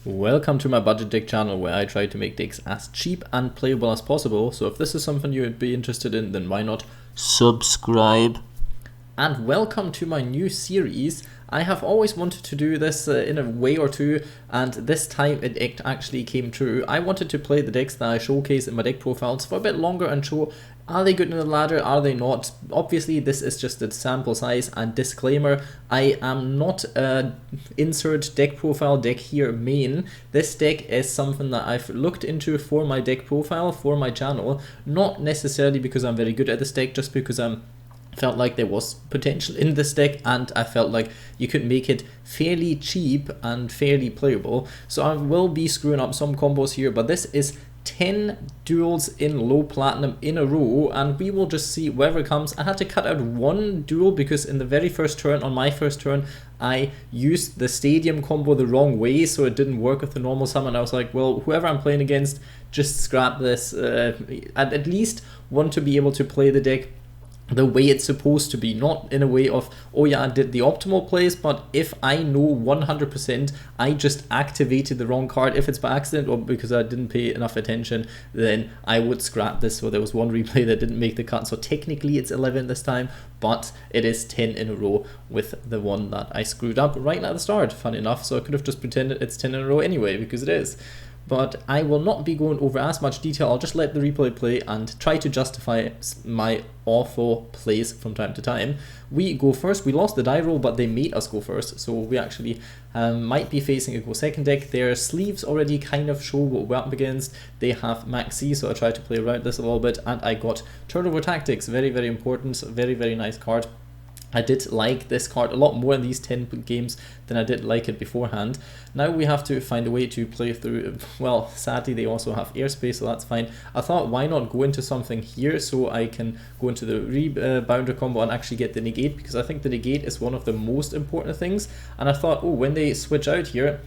Welcome to my budget deck channel where I try to make decks as cheap and playable as possible. So if this is something you would be interested in, then why not subscribe? And welcome to my new series. I have always wanted to do this in a way or two, and this time it actually came true. I wanted to play the decks that I showcase in my deck profiles for a bit longer and show, are they good in the ladder, are they not? Obviously this is just a sample size, and disclaimer, I am not insert deck profile deck here main. This deck is something that I've looked into for my deck profile, for my channel, not necessarily because I'm very good at this deck, just because I'm felt like there was potential in this deck, and I felt like you could make it fairly cheap and fairly playable. So I will be screwing up some combos here, but this is 10 duels in low platinum in a row, and we will just see wherever comes. I had to cut out one duel because in the very first turn, on my first turn, I used the stadium combo the wrong way, so it didn't work with the normal summon. I was like, well, whoever I'm playing against, just scrap this. I'd at least want to be able to play the deck the way it's supposed to be, not in a way of, oh yeah, I did the optimal plays, but if I know 100% I just activated the wrong card, if it's by accident or because I didn't pay enough attention, then I would scrap this. So there was one replay that didn't make the cut, so technically it's 11 this time, but it is 10 in a row with the one that I screwed up right at the start, funny enough. So I could have just pretended it's 10 in a row anyway, because it is. But I will not be going over as much detail. I'll just let the replay play and try to justify my awful plays from time to time. We go first. We lost the die roll, but they made us go first, so we actually might be facing a go second deck. Their sleeves already kind of show what we're up against. They have Maxi, so I tried to play around this a little bit, and I got Turnover Tactics. Very, very important. Very, very nice card. I did like this card a lot more in these 10 games than I did like it beforehand. Now we have to find a way to play through. Well, sadly they also have airspace, so that's fine. I thought, why not go into something here so I can go into the rebounder combo and actually get the negate, because I think the negate is one of the most important things. And I thought, oh, when they switch out here,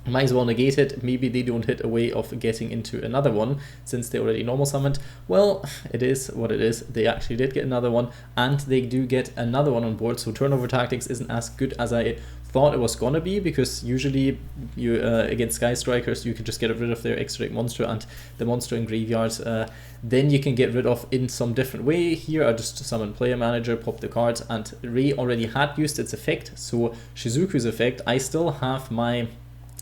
might as well negate it. Maybe they don't hit a way of getting into another one since they already normal summoned. Well, it is what it is. They actually did get another one, and they do get another one on board. So Turnover Tactics isn't as good as I thought it was gonna be, because usually you against Sky Strikers you can just get rid of their extra monster and the monster in graveyards. Then you can get rid of in some different way. Here I just summon Player Manager, pop the cards, and Ray already had used its effect, so Shizuku's effect. I still have my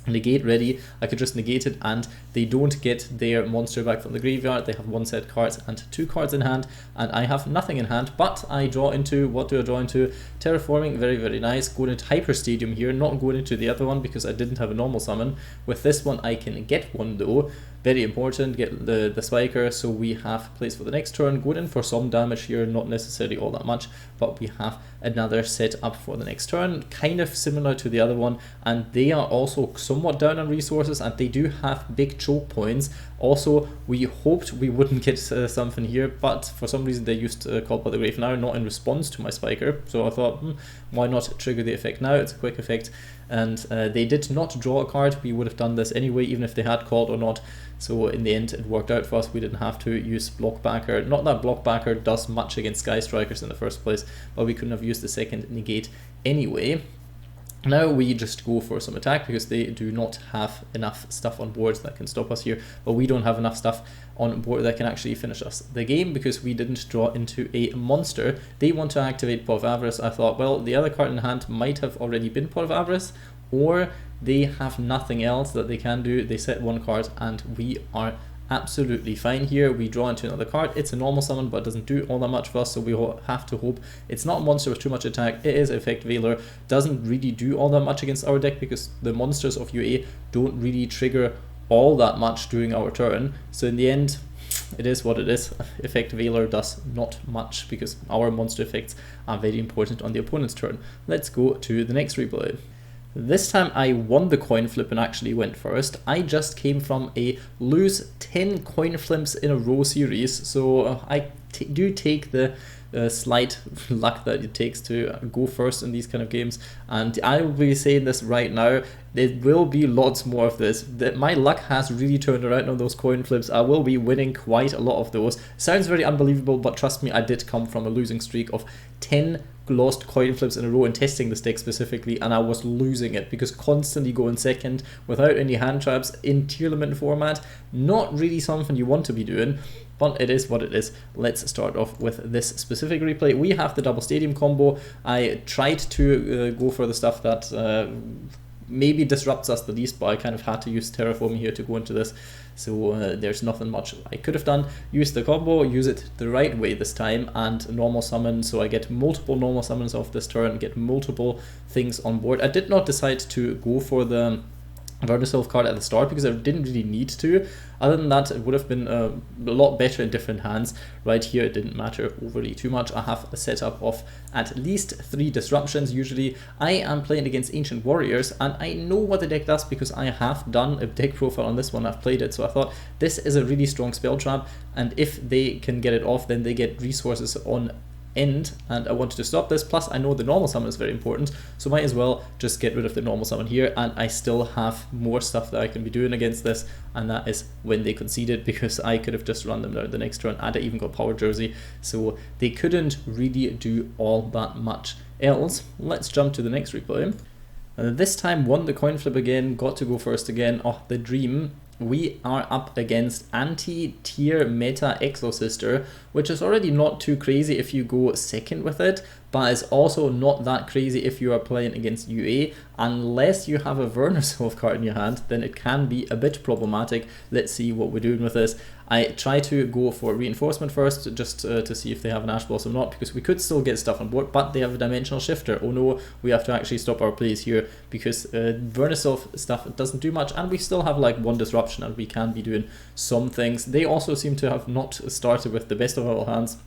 negate ready. I could just negate it, and they don't get their monster back from the graveyard. They have one set cards and 2 cards in hand, and I have nothing in hand, but I draw into, what do I draw into? Terraforming. Very, very nice. Going into Hyper Stadium here, not going into the other one because I didn't have a normal summon. With this one I can get one though. Very important, get the spiker, so we have place for the next turn. Going in for some damage here, not necessarily all that much, but we have another set up for the next turn, kind of similar to the other one, and they are also somewhat down on resources, and they do have big choke points. Also, we hoped we wouldn't get something here, but for some reason they used Called by the Grave now, not in response to my spiker, so I thought, why not trigger the effect now? It's a quick effect, and they did not draw a card. We would have done this anyway, even if they had called or not. So in the end it worked out for us. We didn't have to use Blockbacker. Not that Blockbacker does much against Sky Strikers in the first place, but we couldn't have used the second negate anyway. Now we just go for some attack because they do not have enough stuff on board that can stop us here, but we don't have enough stuff on board that can actually finish us the game because we didn't draw into a monster. They want to activate Pot of Avarice. I thought, well, the other card in hand might have already been Pot of Avarice, or they have nothing else that they can do. They set one card and we are absolutely fine here. We draw into another card. It's a normal summon, but it doesn't do all that much for us, so we have to hope it's not a monster with too much attack. It is Effect Veiler. Doesn't really do all that much against our deck because the monsters of UA don't really trigger all that much during our turn. So in the end, it is what it is. Effect Veiler does not much because our monster effects are very important on the opponent's turn. Let's go to the next replay. This time I won the coin flip and actually went first. I just came from a lose 10 coin flips in a row series, so I do take the slight luck that it takes to go first in these kind of games, and I will be saying this right now, there will be lots more of this. My luck has really turned around on those coin flips. I will be winning quite a lot of those. Sounds very unbelievable, but trust me, I did come from a losing streak of 10 lost coin flips in a row in testing this deck specifically, and I was losing it because constantly going second without any hand traps in Tearlament format, not really something you want to be doing. But it is what it is. Let's start off with this specific replay. We have the double stadium combo. I tried to go for the stuff that maybe disrupts us the least, but I kind of had to use terraforming here to go into this. So there's nothing much I could have done. Use the combo, use it the right way this time, and normal summon, so I get multiple normal summons off this turn, get multiple things on board. I did not decide to go for the Vernisolve card at the start because I didn't really need to. Other than that, it would have been a lot better in different hands. Right here, it didn't matter overly too much. I have a setup of at least 3 disruptions. Usually, I am playing against Ancient Warriors, and I know what the deck does because I have done a deck profile on this one. I've played it, so I thought this is a really strong spell trap, and if they can get it off, then they get resources on end, and I wanted to stop this. Plus I know the normal summon is very important, so might as well just get rid of the normal summon here, and I still have more stuff that I can be doing against this, and that is when they conceded, because I could have just run them down the next turn, and I even got Power Jersey, so they couldn't really do all that much else. Let's jump to the next replay. This time won the coin flip again, got to go first again. Oh, the dream. We are up against Anti-Tear Exosister, which is already not too crazy if you go second with it, but it's also not that crazy if you are playing against UA. Unless you have a Vernisolve card in your hand, then it can be a bit problematic. Let's see what we're doing with this. I try to go for Reinforcement first, just to see if they have an Ash Blossom or not, because we could still get stuff on board, but they have a Dimensional Shifter. Oh no, we have to actually stop our plays here, because Vernisolve stuff doesn't do much, and we still have like 1 disruption, and we can be doing some things. They also seem to have not started with the best of our hands.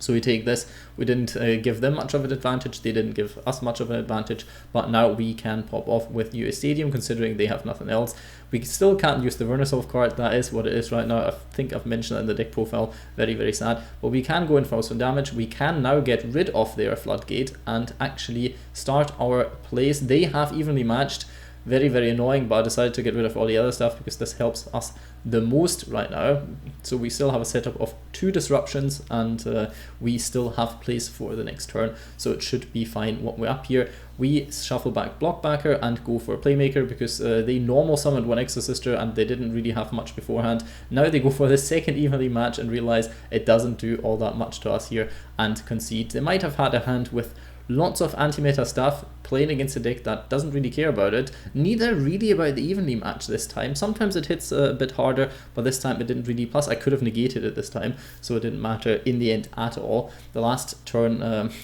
So we take this. We didn't give them much of an advantage, they didn't give us much of an advantage, but now we can pop off with UA Stadium considering they have nothing else. We still can't use the Vernisolve card, that is what it is right now. I think I've mentioned that in the deck profile, very very sad. But we can go in for some damage, we can now get rid of their Floodgate and actually start our plays. They have evenly matched. Very very annoying, but I decided to get rid of all the other stuff because this helps us the most right now. So we still have a setup of 2 disruptions, and we still have plays for the next turn, so it should be fine what we're up here. We shuffle back Blockbacker and go for a Playmaker because they normal summoned 1 Exosister and they didn't really have much beforehand. Now they go for the second evenly match and realize it doesn't do all that much to us here and concede. They might have had a hand with lots of anti-meta stuff, playing against a deck that doesn't really care about it. Neither really about the evenly match this time. Sometimes it hits a bit harder, but this time it didn't really. Plus I could have negated it this time, so it didn't matter in the end at all. The last turn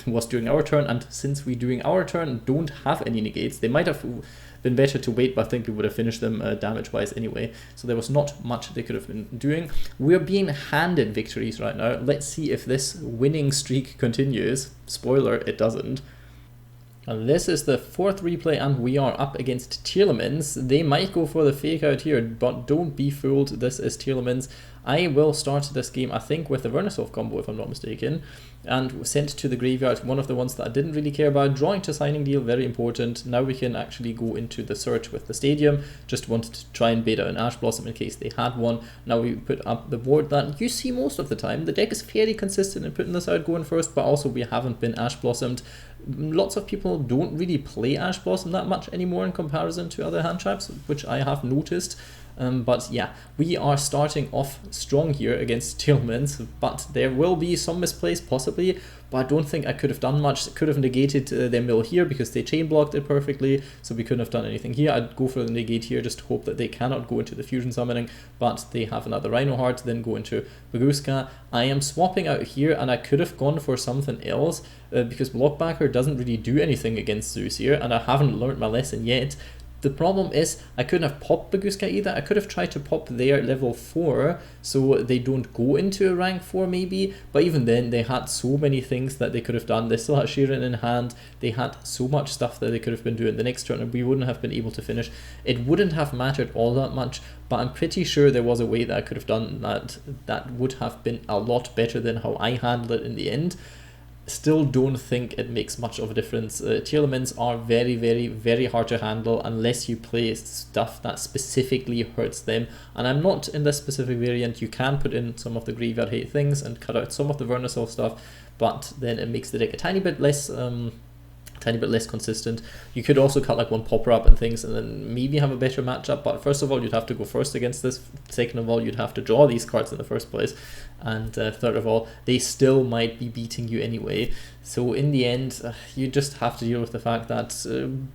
was during our turn, and since we during our turn don't have any negates, they might have been better to wait, but I think we would have finished them damage wise anyway, so there was not much they could have been doing. We're being handed victories right now. Let's see if this winning streak continues. Spoiler, it doesn't. And this is the 4th replay, and we are up against Tearlaments. They might go for the fake out here, but don't be fooled, this is Tearlaments. I will start this game, I think, with the Vernisolve combo, if I'm not mistaken, and sent to the graveyard, one of the ones that I didn't really care about. Drawing to Signing Deal, very important. Now we can actually go into the search with the Stadium. Just wanted to try and bait out an Ash Blossom in case they had one. Now we put up the board that you see most of the time. The deck is fairly consistent in putting this out going first, but also we haven't been Ash Blossomed. Lots of people don't really play Ash Blossom that much anymore in comparison to other hand traps, which I have noticed. But yeah, we are starting off strong here against Tearlaments, but there will be some misplays possibly, but I don't think I could have done much. Could have negated their mill here because they chain blocked it perfectly, so we couldn't have done anything here. I'd go for the negate here just to hope that they cannot go into the fusion summoning, but they have another Rhino Heart, then go into Baguska. I am swapping out here, and I could have gone for something else because Blockbacker doesn't really do anything against Zeus here, and I haven't learned my lesson yet. The problem is I couldn't have popped Baguska either. I could have tried to pop their level 4 so they don't go into a rank 4 maybe, but even then they had so many things that they could have done. They still had Sheeran in hand, they had so much stuff that they could have been doing the next turn and we wouldn't have been able to finish. It wouldn't have mattered all that much, but I'm pretty sure there was a way that I could have done that would have been a lot better than how I handled it in the end. still don't think it makes much of a difference. Tearlaments are very, very, very hard to handle unless you play stuff that specifically hurts them. And I'm not in this specific variant. You can put in some of the graveyard hate things and cut out some of the Vernisol stuff, but then it makes the deck a tiny bit less consistent. You could also cut like one Popper up and things and then maybe have a better matchup, but first of all you'd have to go first against this, second of all you'd have to draw these cards in the first place, and third of all they still might be beating you anyway. So in the end you just have to deal with the fact that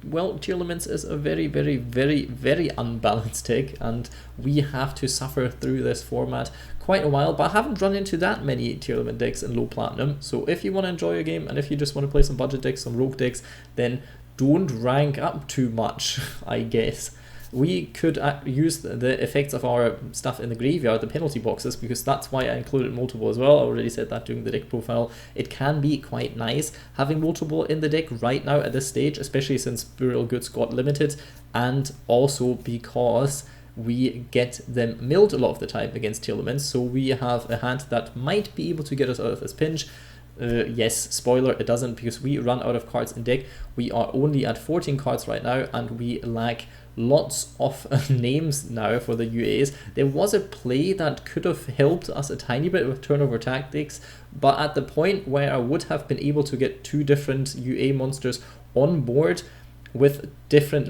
well, Tearlaments is a very, very, very, very unbalanced deck, and we have to suffer through this format quite a while, but I haven't run into that many Tearlament decks in low platinum. So if you want to enjoy a game and if you just want to play some budget decks, some rogue decks, then don't rank up too much, I guess. We could use the effects of our stuff in the graveyard, the penalty boxes, because that's why I included multiple as well. I already said that during the deck profile. It can be quite nice having multiple in the deck right now at this stage, especially since Burial Goods got limited, and also because we get them milled a lot of the time against Tearlaments, so we have a hand that might be able to get us out of this pinch. Yes, spoiler, it doesn't, because we run out of cards in deck. We are only at 14 cards right now, and we lack lots of names now for the UAs. There was a play that could have helped us a tiny bit with turnover tactics, but at the point where I would have been able to get 2 different UA monsters on board with different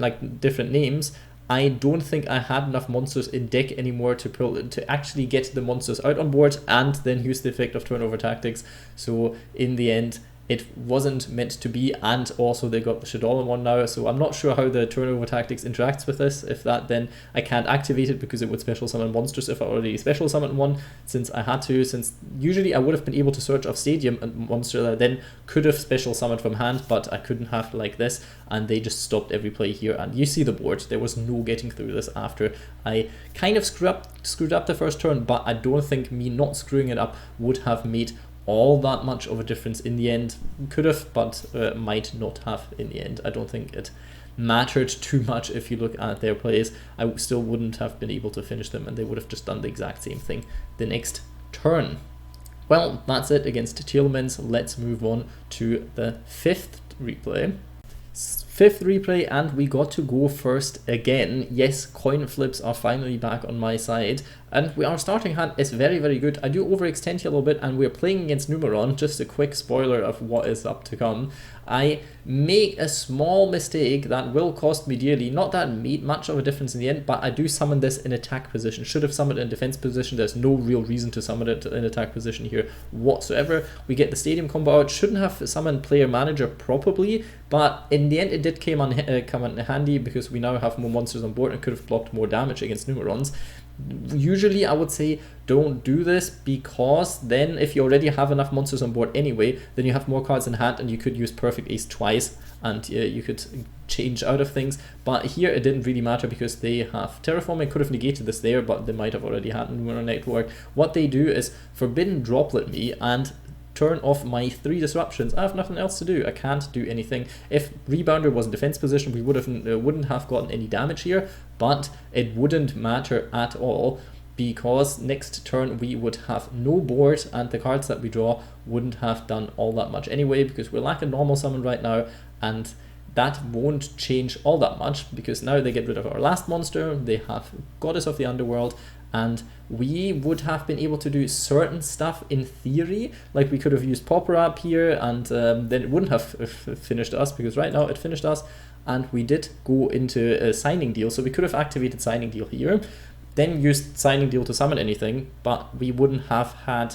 names, I don't think I had enough monsters in deck anymore to actually get the monsters out on board and then use the effect of turnover tactics. So in the end, it wasn't meant to be, and also they got the Shadowland one now, so I'm not sure how the turnover tactics interacts with this. If that, then I can't activate it because it would special summon monsters if I already special summoned one, since I had to, since usually I would have been able to search off Stadium a monster that I then could have special summoned from hand, but I couldn't have like this, and they just stopped every play here. And you see the board, there was no getting through this after I kind of screwed up the first turn, but I don't think me not screwing it up would have made all that much of a difference in the end. Could have, but might not have in the end. I don't think it mattered too much. If you look at their plays, I still wouldn't have been able to finish them, and they would have just done the exact same thing the next turn. Well, that's it against Tearlaments. Let's move on to the fifth replay. And we got to go first again. Yes, coin flips are finally back on my side, and our starting hand is very, very good. I do overextend here a little bit, and we're playing against Numeron. Just a quick spoiler of what is up to come. I make a small mistake that will cost me dearly. Not that it made much of a difference in the end, but I do summon this in attack position. Should have summoned it in defense position. There's no real reason to summon it in attack position here whatsoever. We get the Stadium combo out. Shouldn't have summoned Player Manager probably, but in the end it did come in handy because we now have more monsters on board and could have blocked more damage against Numerons. Usually I would say don't do this, because then if you already have enough monsters on board anyway, then you have more cards in hand and you could use Perfect Ace twice, and you could change out of things. But here it didn't really matter because they have Terraforming. Could have negated this there, but they might have already had Numeron Network. What they do is Forbidden Droplet me and turn off my 3 disruptions. I have nothing else to do. I can't do anything. If Rebounder was in defense position, we wouldn't have gotten any damage here, but it wouldn't matter at all, because next turn we would have no board, and the cards that we draw wouldn't have done all that much anyway, because we're lacking normal summon right now, and that won't change all that much, because now they get rid of our last monster, they have Goddess of the Underworld, and we would have been able to do certain stuff in theory, like we could have used Popper up here, and then it wouldn't have finished us, because right now it finished us, and we did go into a Signing Deal, so we could have activated Signing Deal here, then used Signing Deal to summon anything, but we wouldn't have had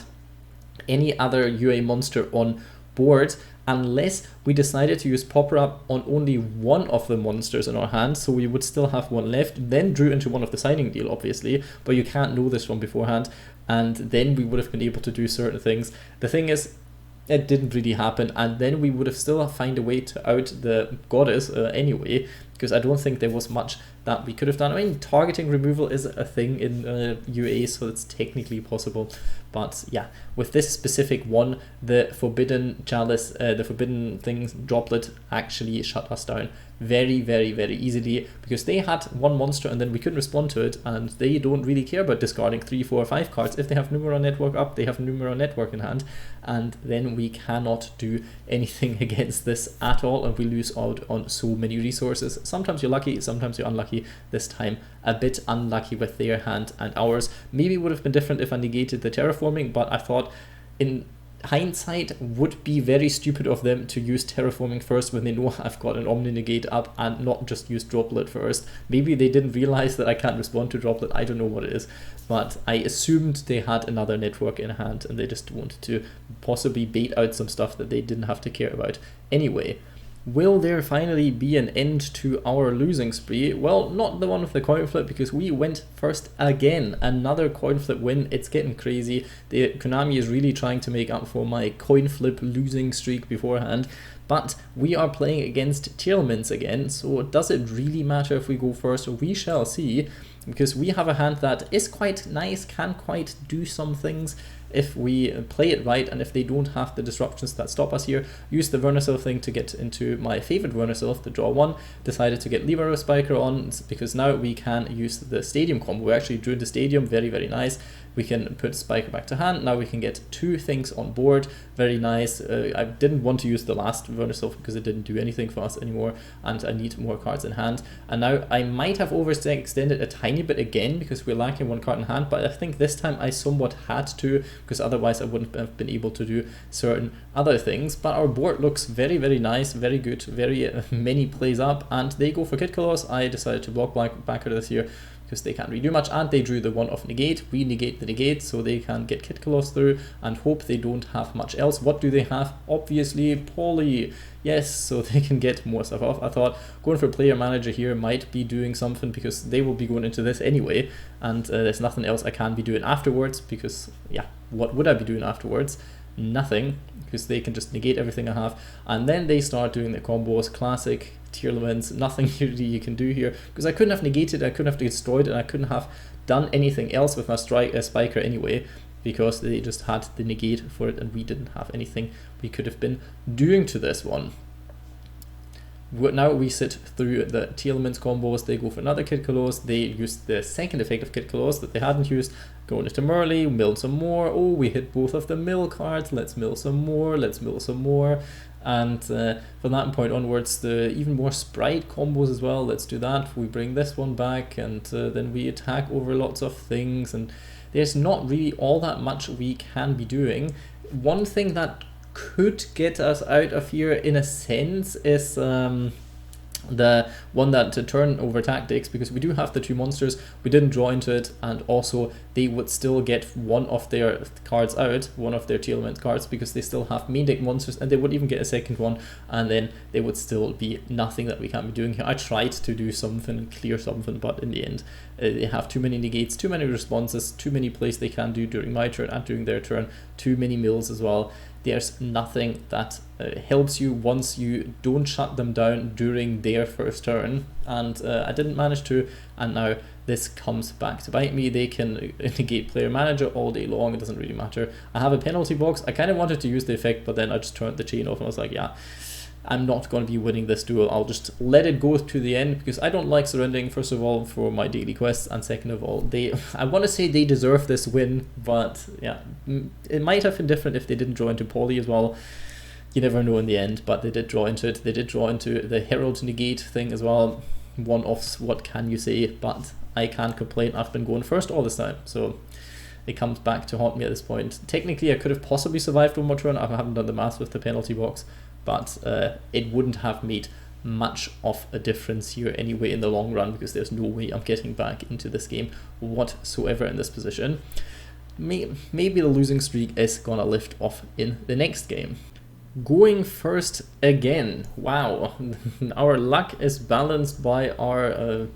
any other UA monster on board unless we decided to use Popper Up on only one of the monsters in our hand, so we would still have one left, then drew into one of the Signing Deal obviously, but you can't know this from beforehand, and then we would have been able to do certain things. The thing is, it didn't really happen, and then we would have still find a way to out the Goddess anyway, because I don't think there was much that we could have done. I mean, targeting removal is a thing in UA, so it's technically possible. But yeah, with this specific one, the Forbidden Chalice, the Forbidden Things Droplet actually shut us down very, very, very easily, because they had one monster and then we couldn't respond to it, and they don't really care about discarding 3, 4, 5 cards. If they have Numeron Network up, they have Numeron Network in hand, and then we cannot do anything against this at all, and we lose out on so many resources. Sometimes you're lucky, sometimes you're unlucky. This time a bit unlucky with their hand and ours. Maybe it would have been different if I negated the terraforming, but I thought in hindsight would be very stupid of them to use terraforming first when they know I've got an Omni Negate up, and not just use Droplet first. Maybe they didn't realize that I can't respond to Droplet, I don't know what it is, but I assumed they had another network in hand and they just wanted to possibly bait out some stuff that they didn't have to care about anyway. Will there finally be an end to our losing spree? Well, not the one with the coin flip, because we went first again. Another coin flip win. It's getting crazy. Konami is really trying to make up for my coin flip losing streak beforehand. But we are playing against Tearlaments again, so does it really matter if we go first? We shall see, because we have a hand that is quite nice, can quite do some things if we play it right, and if they don't have the disruptions that stop us here. Use the Vernasil thing to get into my favorite Vernasil to draw one. Decided to get Libero Spiker on, because now we can use the Stadium combo. We actually drew the Stadium, very, very nice. We can put Spiker back to hand. Now we can get 2 things on board. Very nice. I didn't want to use the last Vernasil because it didn't do anything for us anymore, and I need more cards in hand. And now I might have overextended a tiny bit again because we're lacking 1 card in hand, but I think this time I somewhat had to, because otherwise I wouldn't have been able to do certain other things. But our board looks very, very nice, very good, very many plays up, and they go for Kid Colossus. I decided to block back out of this here, because they can't really do much, and they drew the 1-off negate. We negate the negate, so they can get Kid Colossus through and hope they don't have much else. What do they have? Obviously Poly. Yes, so they can get more stuff off. I thought going for Player Manager here might be doing something, because they will be going into this anyway, and there's nothing else I can be doing afterwards, because yeah, what would I be doing afterwards? Nothing, because they can just negate everything I have. And then they start doing the combos, classic Tearlaments. Nothing really you can do here, because I couldn't have negated, I couldn't have destroyed, and I couldn't have done anything else with my Spiker anyway, because they just had the negate for it, and we didn't have anything we could have been doing to this one. Now we sit through the Tearlaments combos. They go for another Kid Colossus. They use the second effect of Kid Colossus that they hadn't used. Going into Merly, mill some more. Oh, we hit both of the mill cards. Let's mill some more. Let's mill some more. And from that point onwards, the even more Spright combos as well. Let's do that. We bring this one back, and then we attack over lots of things. And there's not really all that much we can be doing. One thing that could get us out of here in a sense is the one that to turn over tactics, because we do have the 2 monsters, we didn't draw into it, and also they would still get one of their cards out, one of their Tearlaments cards, because they still have main deck monsters, and they would even get a second one, and then there would still be nothing that we can't be doing here. I tried to do something, clear something, but in the end they have too many negates, too many responses, too many plays they can do during my turn and during their turn, too many mills as well. There's nothing that helps you once you don't shut them down during their first turn, and I didn't manage to, and now this comes back to bite me. They can negate Player Manager all day long, it doesn't really matter. I have a penalty box. I kind of wanted to use the effect, but then I just turned the chain off and I was like, yeah, I'm not going to be winning this duel. I'll just let it go to the end, because I don't like surrendering, first of all, for my daily quests, and second of all, I want to say they deserve this win, but yeah, it might have been different if they didn't draw into Poly as well. You never know in the end, but they did draw into it. They did draw into the Herald negate thing as well. One-offs, what can you say? But I can't complain. I've been going first all this time, so it comes back to haunt me at this point. Technically, I could have possibly survived one more turn. I haven't done the math with the penalty box, but it wouldn't have made much of a difference here anyway in the long run, because there's no way I'm getting back into this game whatsoever in this position. Maybe the losing streak is gonna lift off in the next game. Going first again. Wow, our luck is balanced by our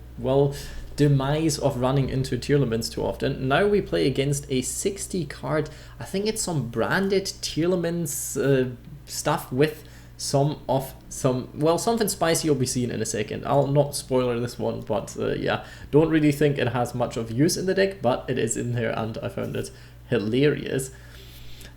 demise of running into Tearlaments too often. Now we play against a 60 card, I think it's some branded Tearlaments stuff with something spicy you'll be seeing in a second. I'll not spoiler this one, but yeah, don't really think it has much of use in the deck, but it is in there and I found it hilarious.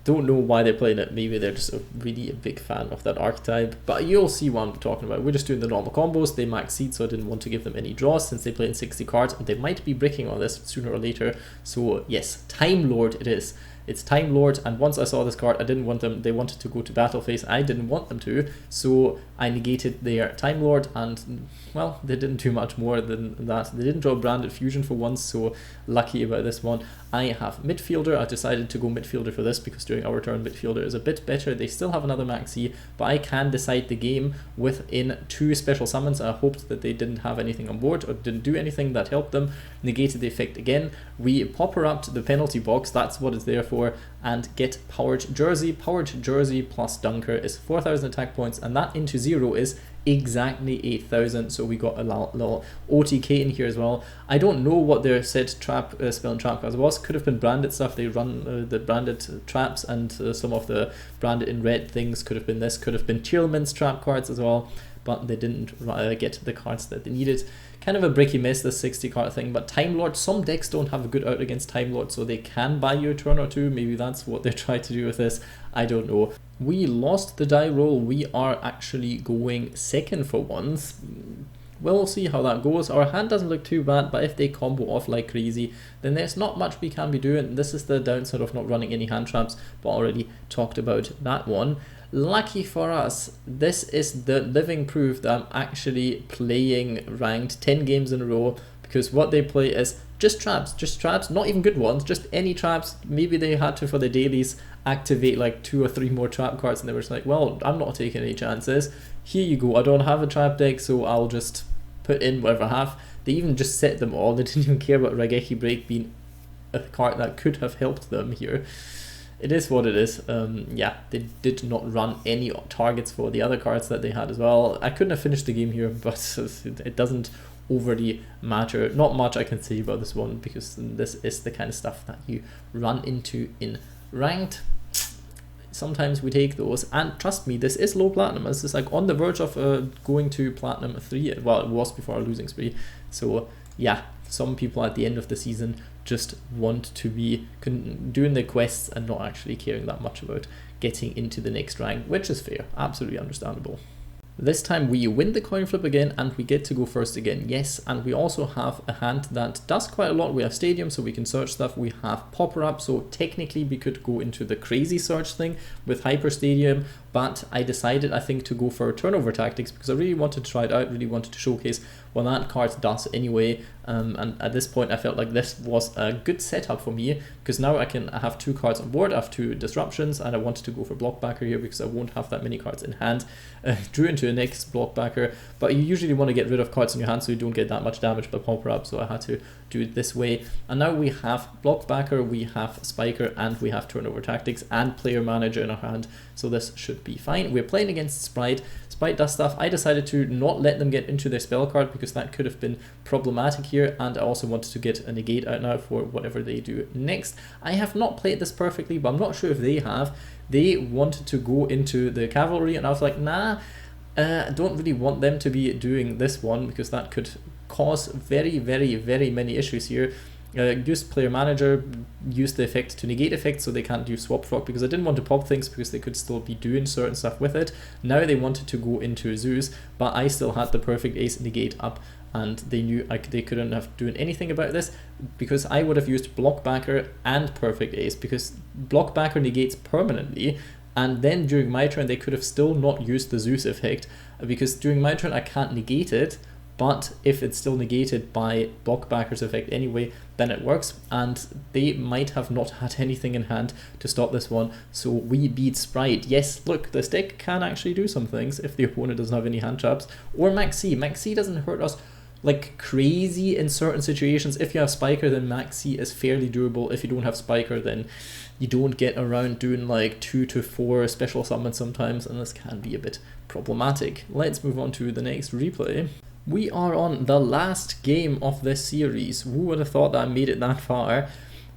Don't know why they're playing it. Maybe they're just really a big fan of that archetype, but you'll see what I'm talking about. We're just doing the normal combos. They max seed, so I didn't want to give them any draws since they play in 60 cards, and they might be breaking on this sooner or later. So yes, Timelord it is. It's Timelord, and once I saw this card, I didn't want them. They wanted to go to battle phase. I didn't want them to, so I negated their Timelord, and well, they didn't do much more than that. They didn't draw Branded Fusion for once, so lucky about this one. I have midfielder. I decided to go midfielder for this because during our turn, midfielder is a bit better. They still have another maxi, but I can decide the game within 2 special summons. I hoped that they didn't have anything on board or didn't do anything that helped them. Negated the effect again. We popper up to the penalty box. That's what it's there for, and get Powered Jersey. Powered Jersey plus Dunker is 4,000 attack points, and that into 0 is exactly 8,000. So we got a little OTK in here as well. I don't know what their set trap spell and trap cards was. Could have been branded stuff. They run the branded traps, and some of the branded in red things could have been this. Could have been Tearlaments trap cards as well, but they didn't get the cards that they needed. Kind of a bricky mess, this 60 card thing, but Timelord, some decks don't have a good out against Timelord, so they can buy you a turn or two. Maybe that's what they're trying to do with this. I don't know. We lost the die roll. We are actually going second for once. We'll see how that goes. Our hand doesn't look too bad, but if they combo off like crazy, then there's not much we can be doing. This is the downside of not running any hand traps, but already talked about that one. Lucky for us, this is the living proof that I'm actually playing ranked 10 games in a row, because what they play is just traps, not even good ones, just any traps. Maybe they had to, for the dailies, activate like 2 or 3 more trap cards, and they were just like, well, I'm not taking any chances. Here you go, I don't have a trap deck, so I'll just put in whatever I have. They even just set them all. They didn't even care about Raigeki Break being a card that could have helped them here. It is what it is. Yeah, they did not run any targets for the other cards that they had as well. I couldn't have finished the game here, but it doesn't overly matter. Not much I can say about this one, because this is the kind of stuff that you run into in ranked. Sometimes we take those, and trust me, this is low platinum. This is like on the verge of going to platinum 3. Well, it was before our losing spree. So yeah, some people at the end of the season just want to be doing their quests and not actually caring that much about getting into the next rank, which is fair, absolutely understandable. This time we win the coin flip again, and we get to go first again, yes, and we also have a hand that does quite a lot. We have Stadium, so we can search stuff. We have Popper Up, so technically we could go into the crazy search thing with Hyper Stadium, but I decided, I think, to go for turnover tactics because I really wanted to try it out, really wanted to showcase what that card does anyway. And at this point I felt like this was a good setup for me, because now I have 2 cards on board, I have 2 disruptions, and I wanted to go for Blockbacker here because I won't have that many cards in hand. Drew into a next Blockbacker, but you usually want to get rid of cards in your hand so you don't get that much damage by Popper Up, so I had to do it this way. And now we have Blockbacker, we have Spiker, and we have Turnover Tactics and Player Manager in our hand, so this should be fine. We're playing against Spright. Spright does stuff. I decided to not let them get into their spell card because that could have been problematic here, and I also wanted to get a negate out now for whatever they do next. I have not played this perfectly, but I'm not sure if they have. They wanted to go into the cavalry, and I was like, nah, I don't really want them to be doing this one because that could cause very, very, very many issues here. Use Player Manager, use the effect to negate effects so they can't do Swap Frog, because I didn't want to pop things because they could still be doing certain stuff with it. Now they wanted to go into Zeus, but I still had the Perfect Ace negate up, and they knew they couldn't have doing anything about this because I would have used Blockbacker and Perfect Ace, because Blockbacker negates permanently, and then during my turn they could have still not used the Zeus effect, because during my turn I can't negate it, but if it's still negated by Blockbacker's effect anyway, then it works, and they might have not had anything in hand to stop this one, so we beat Spright. Yes, look, this deck can actually do some things if the opponent doesn't have any hand traps, or Maxi. Maxi doesn't hurt us like crazy in certain situations. If you have Spiker, then Maxi is fairly durable. If you don't have Spiker, then you don't get around doing like 2 to 4 special summons sometimes, and this can be a bit problematic. Let's move on to the next replay. We are on the last game of this series. Who would have thought that I made it that far?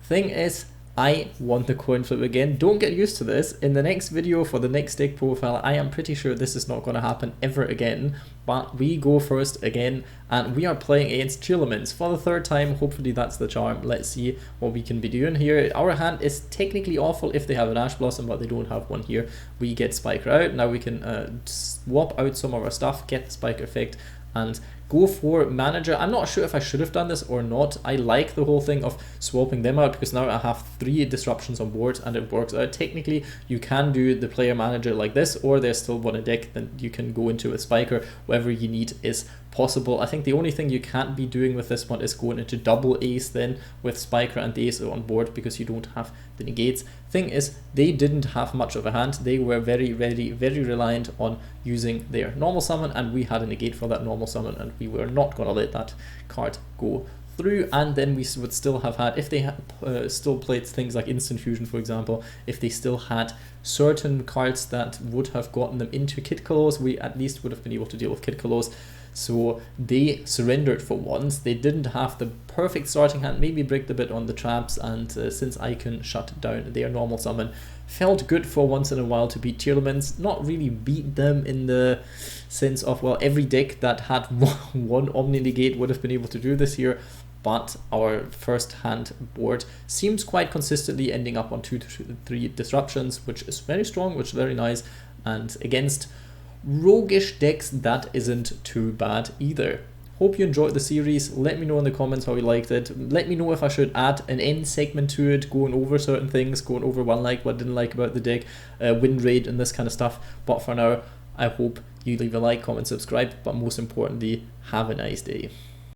Thing is, I want the coin flip again. Don't get used to this. In the next video for the next deck profile, I am pretty sure this is not going to happen ever again. But we go first again, and we are playing against Tearlaments for the third time. Hopefully that's the charm. Let's see what we can be doing here. Our hand is technically awful if they have an Ash Blossom, but they don't have one here. We get Spiker out. Now we can swap out some of our stuff, get the Spiker effect, and go for Manager. I'm not sure if I should have done this or not. I like the whole thing of swapping them out because now I have 3 disruptions on board and it works out. Technically, you can do the player manager like this, or there's still one a deck, then you can go into a Spiker. Whatever you need is possible. I think the only thing you can't be doing with this one is going into double ace then with Spiker and the ace on board because you don't have the negates. Thing is, they didn't have much of a hand. They were very reliant on using their normal summon, and we had a negate for that normal summon, and we were not going to let that card go through. And then we would still have had, if they had still played things like Instant Fusion, for example, if they still had certain cards that would have gotten them into Kid Kalos, we at least would have been able to deal with Kid Kalos. So they surrendered for once. They didn't have the perfect starting hand, maybe bricked a bit on the traps, and since I can shut down their normal summon, felt good for once in a while to beat Tearlaments. Not really beat them in the sense of, well, every deck that had one Omni Negate would have been able to do this here, but our first hand board seems quite consistently ending up on 2 to 3 disruptions, which is very strong, which is very nice, and against roguish decks that isn't too bad either. Hope you enjoyed the series. Let me know in the comments how you liked it. Let me know if I should add an end segment to it, going over certain things, going over what I liked, what I didn't like about the deck, win rate and this kind of stuff. But for now, I hope you leave a like, comment, subscribe, but most importantly, have a nice day.